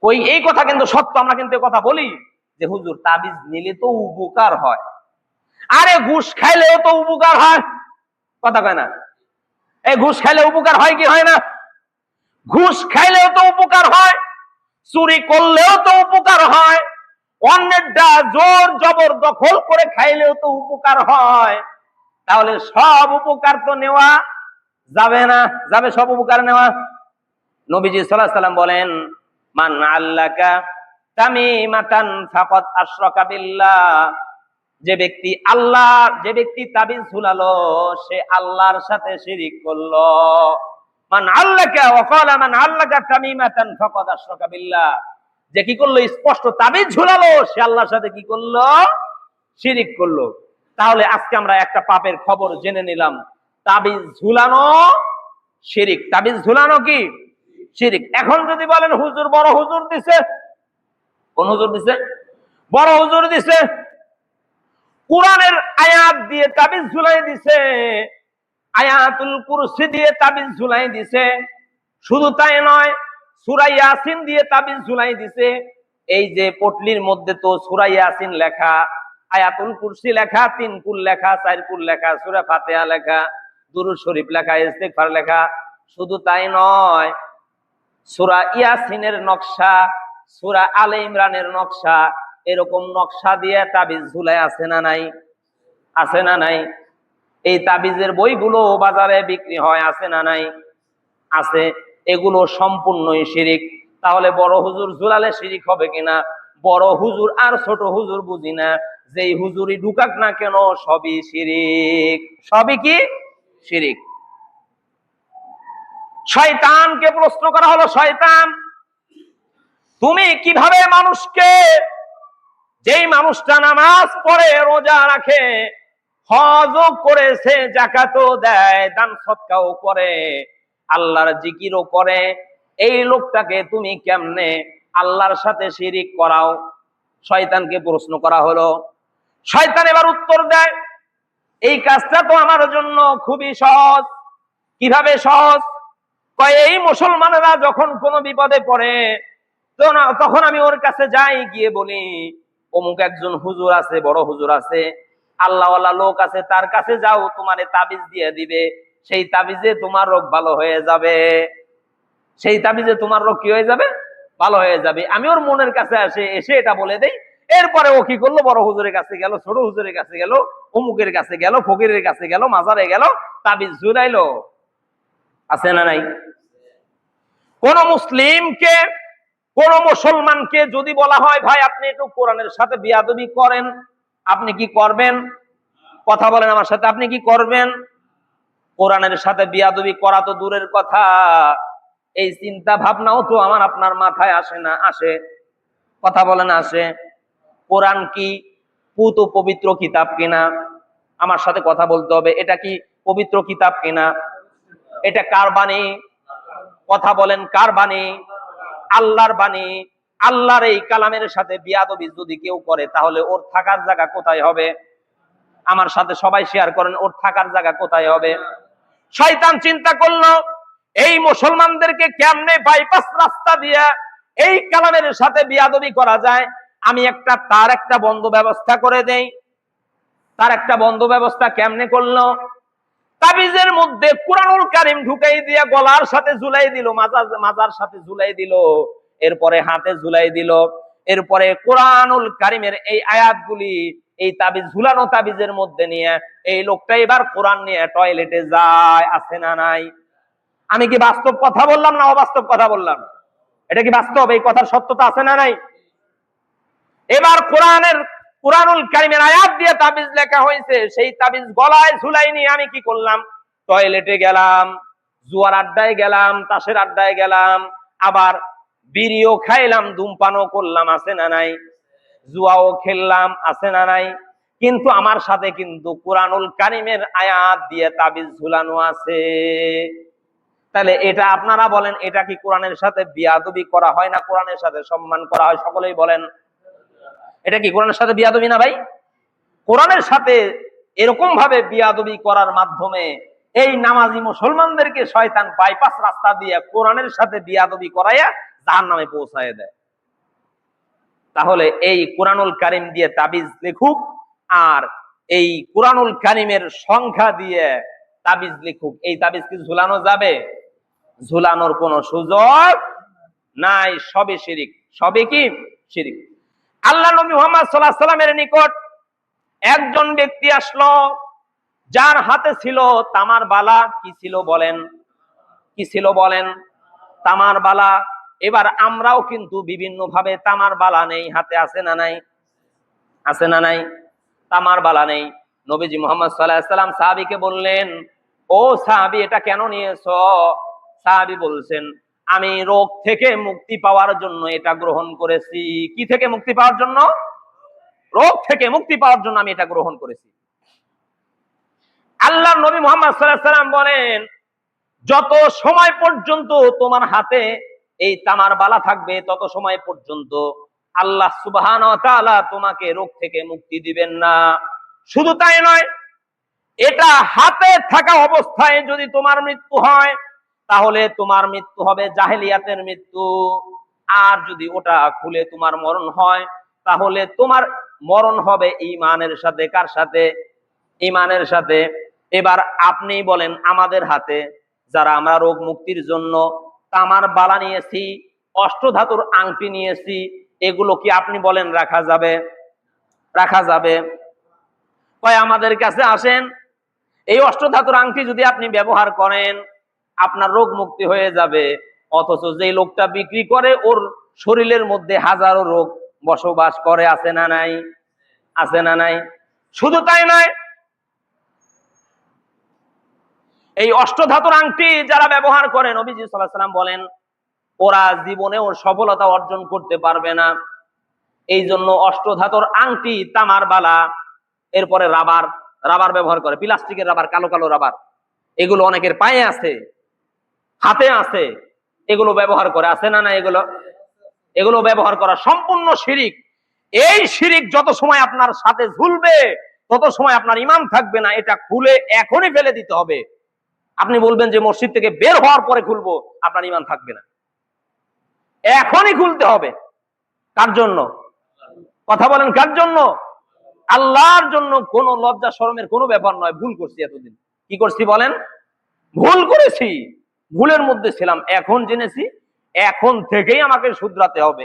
ওই এই কথা কিন্তু সত্য, আমরা কিন্তু কথা বলি যে হুজুর তাবিজ নিলে তো উপকার হয়। আরে ঘুষ খাইলেও তো উপকার হয়, কথা কয় না? এই ঘুষ খাইলে উপকার হয় কি হয় না? ঘুষ খাইলেও তো উপকার হয়, চুরি করলেও তো উপকার হয়, অন্যেরটা জোর জবর দখল করে খাইলেও তো উপকার হয়। তাহলে সব উপকার তো নেওয়া যাবে না? যাবে সব উপকার নেওয়া? নবীজি সাল্লাল্লাহু আলাইহি সাল্লাম বলেন, মান আল্লাকা তামিমাতান ফাকাদ আশরাকা বিল্লাহ, যে ব্যক্তি তাবিজ ঝুলালো সে আল্লাহর সাথে শিরিক করলো। মান আল্লাকা ওয়া ক্বালা মান আল্লাকা তামিমাতান ফাকাদ আশরাকা বিল্লাহ, যে কি করলো? স্পষ্ট তাবিজ ঝুলালো, সে আল্লাহর সাথে কি করলো? শিরিক করলো। তাহলে আজকে আমরা একটা পাপের খবর জেনে নিলাম, তাবিজ ঝুলানো শিরিক। তাবিজ ঝুলানো কি? শিরিক। এখন যদি বলেন হুজুর বড় হুজুর দিছে, কোন হুজুর দিছে? বড় হুজুর দিছে, কোরআনের আয়াত দিয়ে তাবিজ ঝুলাই দিছে, আয়াতুল কুরসি দিয়ে তাবিজ ঝুলাই দিছে। শুধু তাই নয়, সূরা ইয়াসিন দিয়ে তাবিজ ঝুলাই দিছে। এই যে পটলির মধ্যে তো সূরা ইয়াসিন লেখা, আয়াতুল কুরসি লেখা, 3 কুল লেখা, 4 কুল লেখা, সূরা ফাতিহা লেখা, দুরূদ শরীফ লেখা, ইস্তিগফার লেখা। শুধু তাই নয়, সূরা ইয়াসিনের নকশা, সূরা আলে ইমরানের নকশা, এরকম নকশা দিয়ে তাবিজ ঝুলাই আছে না নাই? আছে না নাই? এই তাবিজের বইগুলো বাজারে বিক্রি হয়, আছে না নাই? আছে। এগুলো সম্পূর্ণই শিরিক। তাহলে বড় হুজুর ঝুলালে শিরিক হবে কিনা? বড় হুজুর আর ছোট হুজুর বুঝি না, যেই হুজুরই ঢুকাক না কেন সবই শিরিক। সবই কি? শিরিক। শয়তানকে প্রশ্ন করা হলো, শয়তান তুমি কিভাবে মানুষকে, যেই মানুষটা নামাজ পড়ে, রোজা রাখে, হজও করেছে, যাকাতও দেয়, দান সদকাও করে, আল্লাহর জিকিরও করে, এই লোকটাকে তুমি কেমনে আল্লাহর সাথে শিরিক করাও? শয়তানকে প্রশ্ন করা হলো। শয়তান এবার উত্তর দেয়, এই কাজটা তো আমার জন্য খুবই সহজ। কিভাবে সহজ? কয়, এই মুসলমানেরা যখন কোনো বিপদে পড়ে তখন আমি ওর কাছে যাই, গিয়ে বলি অমুক একজন হুজুর আছে, বড় হুজুর আছে, আল্লাহওয়ালা লোক আছে, তার কাছে যাও, তোমারে তাবিজ দিয়ে দিবে, সেই তাবিজে তোমার রোগ ভালো হয়ে যাবে। সেই তাবিজে তোমার রোগ কি হয়ে যাবে? ভালো হয়ে যাবে। আমি ওর মনের কাছে এসে এটা বলে দেই। এরপরে ও কি করলো? বড় হুজুরের কাছে গেল, ছোট হুজুরের কাছে গেল, অমুকের কাছে গেল, ফকিরের কাছে গেল, মাজারে গেল, তাবিজ ঝুলাইলো। আছে না নাই? কোন মুসলিমকে, কোন মুসলমানকে যদি বলা হয় ভাই আপনি একটু কোরআনের সাথে বিয়াদবি করেন, আপনি কি করবেন? কথা বলেন আমার সাথে, আপনি কি করবেন? কোরআনের সাথে বিয়াদবি করা তো দূরের কথা, এই চিন্তা ভাবনাও তো আমার আপনার মাথায় আসে না। আসে? কথা বলেন, আসে? কোরআন কি পুত পবিত্র কিতাব কিনা? আমার সাথে কথা বলতে হবে, এটা কি পবিত্র কিতাব কিনা? এটা কার বাণী? কথা বলেন, কার বাণী? আল্লাহর বাণী। আল্লাহর এই কালামের সাথে বিয়াদবি যদি কেউ করে, তাহলে ওর থাকার জায়গা কোথায় হবে? আমার সাথে সবাই শেয়ার করেন, ওর থাকার জায়গা কোথায় হবে? শয়তান চিন্তা করলো এই মুসলমানদেরকে কেমনে বাইপাস রাস্তা দিয়ে এই কালামের সাথে বিয়াদবি করা যায়, আমি তার একটা বন্ধ ব্যবস্থা করে দেই। তার একটা বন্ধ ব্যবস্থা কেমনে করলো? তাবিজের মধ্যে কুরআনুল কারীম ঢুকাই দিয়া গলার সাথে ঝুলাই দিল, মাজার সাথে ঝুলাই দিল, এরপরে হাতে ঝুলাই দিল, এরপরে কুরআনুল কারীমের এই আয়াতগুলি এই তাবিজ ঝুলানো তাবিজের মধ্যে নিয়ে এই লোকটা এবার কোরআন নিয়ে টয়লেটে যায়। আছে না নাই? আমি কি বাস্তব কথা বললাম না অবাস্তব কথা বললাম? এটা কি বাস্তব? এই কথার সত্যতা আছে না নাই? এবার কুরআনুল কারীমের আয়াত দিয়ে তাবিজ লেখা হয়েছে, সেই তাবিজ গলায় ঝুলাই নিয়ে আমি কি করলাম? টয়লেটে গেলাম, জুয়ার আড্ডায় গেলাম, তাসের আড্ডায় গেলাম, আবার বিড়িও খাইলাম, ধূমপানও করলাম। আছে না নাই? জুয়াও খেললাম। আছে না নাই? কিন্তু আমার সাথে কিন্তু কুরআনুল কারীমের আয়াত দিয়ে তাবিজ ঝুলানো আছে। তাহলে এটা আপনারা বলেন, এটা কি কোরআনের সাথে বিয়াদবি করা হয় না কোরআনের সাথে সম্মান করা হয়? সকলেই বলেন, এটা কি কোরআনের সাথে বিয়াদবি না ভাই? কোরআনের সাথে এরকম ভাবে বিয়াদবি করার মাধ্যমে এই নামাজি মুসলমানদেরকে শয়তান বাইপাস রাস্তা দিয়ে কোরআনের সাথে বিয়াদবি করাইয়া জাহান্নামে পৌঁছায় দেয়। তাহলে এই কুরআনুল কারীম দিয়ে তাবিজ লিখুক, আর এই কুরআনুল কারীমের সংখ্যা দিয়ে তাবিজ লিখুক, এই তাবিজ কি ঝুলানো যাবে? ঝুলানোর কোন সুযোগ নাই, সবে শিরিক, সবে কি শিরিক। আল্লাহ নবী মুহাম্মদ সাল্লাল্লাহু আলাইহি সাল্লামের নিকট একজন ব্যক্তি আসলো, যার হাতে ছিল তামার বালা। কি ছিল বলেন? কি ছিল বলেন? তামার বালা। এবার আমরাও কিন্তু বিভিন্ন ভাবে তামার বালা নেই হাতে, আছে না নাই? আছে না নাই? তামার বালা নেই। নবীজি মুহাম্মদ সাল্লাল্লাহু আলাইহি সাল্লাম সাহাবীকে বললেন, ও সাহাবী, এটা কেন নিয়েছো? সাহাবী বলছেন, আমি রোগ থেকে মুক্তি পাওয়ার জন্য এটা গ্রহণ করেছি। কি থেকে মুক্তি পাওয়ার জন্য? রোগ থেকে মুক্তি পাওয়ার জন্য আমি এটা গ্রহণ করেছি। আল্লাহর নবী মুহাম্মদ সাল্লাল্লাহু আলাইহি সাল্লাম বলেন, যত সময় পর্যন্ত তোমার হাতে এই তামার বালা থাকবে, তত সময় পর্যন্ত আল্লাহ সুবহানাহু ওয়া তাআলা তোমাকে রোগ থেকে মুক্তি দিবেন না। শুধু তাই নয়, এটা হাতে থাকা অবস্থায় যদি তোমার মৃত্যু হয়, তাহলে তোমার মৃত্যু হবে জাহেলিয়াতের মৃত্যু। আর যদি ওটা খুলে তোমার মরণ হয়, তাহলে তোমার মরণ হবে ঈমানের সাথে। কার সাথে? ঈমানের সাথে। এবার আপনি বলেন, আমাদের হাতে যারা আমরা রোগ মুক্তির জন্য তামার বালা নিয়েছি, অষ্টধাতুর আংটি নিয়েছি, এগুলো কি আপনি বলেন রাখা যাবে? রাখা যাবে? কয় আমাদের কাছে আসেন, এই অষ্টধাতুর আংটি যদি আপনি ব্যবহার করেন, আপনার রোগ মুক্তি হয়ে যাবে। অথচ যে লোকটা বিক্রি করে, ওর শরীরের মধ্যে হাজারো রোগ বসবাস করে। আছে না নাই? আছে না নাই? শুধু তাই নয়, এই অষ্টধাতুর আংটি যারা ব্যবহার করে, নবীজি সাল্লাল্লাহু আলাইহি সাল্লাম বলেন, ওরা জীবনেও সফলতা অর্জন করতে পারবে না। এই জন্য অষ্টধাতুর আংটি, তামার বালা, এরপরে রাবার, রাবার ব্যবহার করে, প্লাস্টিকের রাবার, কালো কালো রাবার, এগুলো অনেকের পায়ে আছে, হাতে আছে, এগুলো ব্যবহার করে। আছে না না? এগুলো ব্যবহার করা সম্পূর্ণ শিরিক। এই শিরিক যত সময় আপনার সাথে ঝুলবে, তত সময় আপনার ঈমান থাকবে না। এটা খুলে এখনই ফেলে দিতে হবে। আপনি বলবেন যে মসজিদ থেকে বের হওয়ার পরে খুলবো, আপনার ঈমান থাকবে না। এখনই খুলতে হবে। কার জন্য? কথা বলেন, কার জন্য? আল্লাহর জন্য। কোনো লজ্জা শরমের কোনো ব্যাপার নয়। ভুল করছি এতদিন, কি করছি বলেন? ভুল করেছি, ভুলের মধ্যে ছিলাম, এখন জেনেছি, এখন থেকেই আমাকে শুধরাতে হবে।